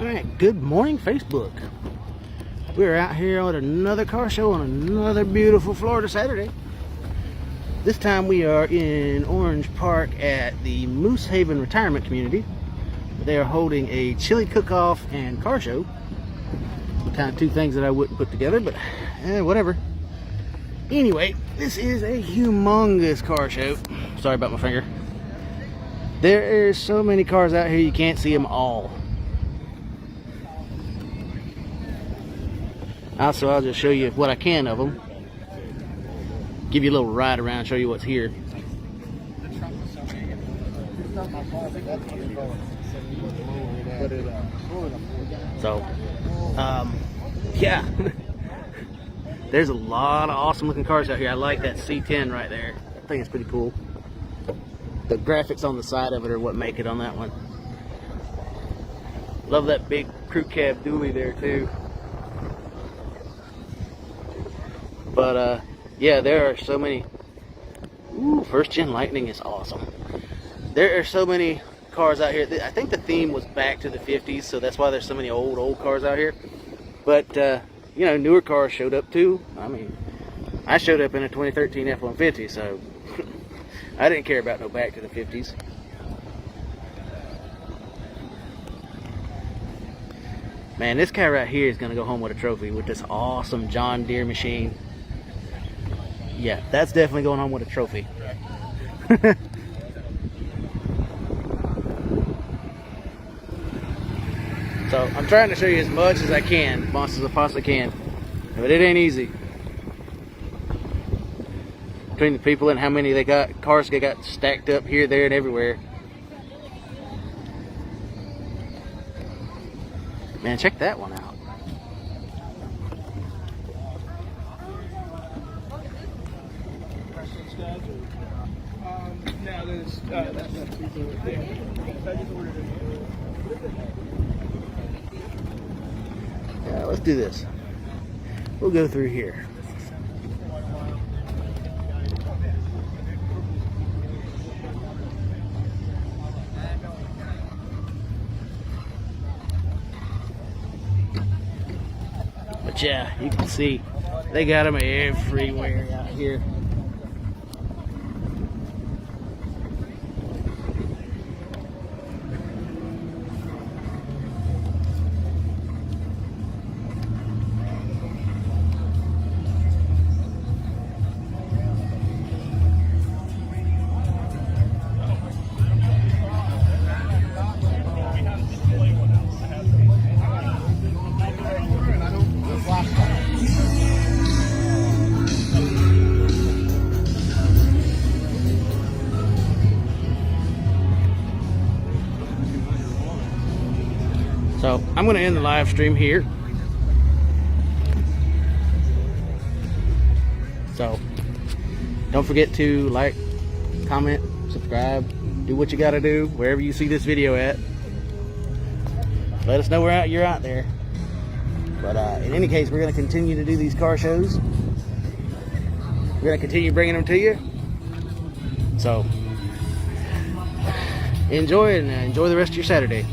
Alright, good morning Facebook. We're out here on another car show on another beautiful Florida Saturday. This time we are in Orange Park at the Moosehaven Retirement Community. They are holding a chili cook-off and car show. Kind of two things that I wouldn't put together, but whatever. Anyway, this is a humongous car show. Sorry about my finger. There are so many cars out here you can't see them all. Also, I'll just show you what I can of them. Give you a little ride around, show you what's here. So, yeah. There's a lot of awesome looking cars out here. I like that C10 right there. I think it's pretty cool. The graphics on the side of it are what make it on that one. Love that big crew cab dually there too. But yeah, there are so many. Ooh, first gen Lightning is awesome. There are so many cars out here. I think the theme was back to the 50s, so that's why there's so many old cars out here. But you know, newer cars showed up too. I mean, I showed up in a 2013 F-150, so I didn't care about no back to the 50s. Man, this guy right here is gonna go home with a trophy with this awesome John Deere machine. Yeah, that's definitely going home with a trophy. So I'm trying to show you as much as I can, as I possibly can, but it ain't easy. Between the people and how many they got, cars they got stacked up here, there, and everywhere. Man, check that one out. Yeah, let's do this. We'll go through here. But yeah, you can see they got them everywhere out here. So I'm going to end the live stream here. So don't forget to like, comment, subscribe, do what you got to do wherever you see this video at. Let us know you're out there. But in any case, we're going to continue to do these car shows. We're going to continue bringing them to you. So enjoy and enjoy the rest of your Saturday.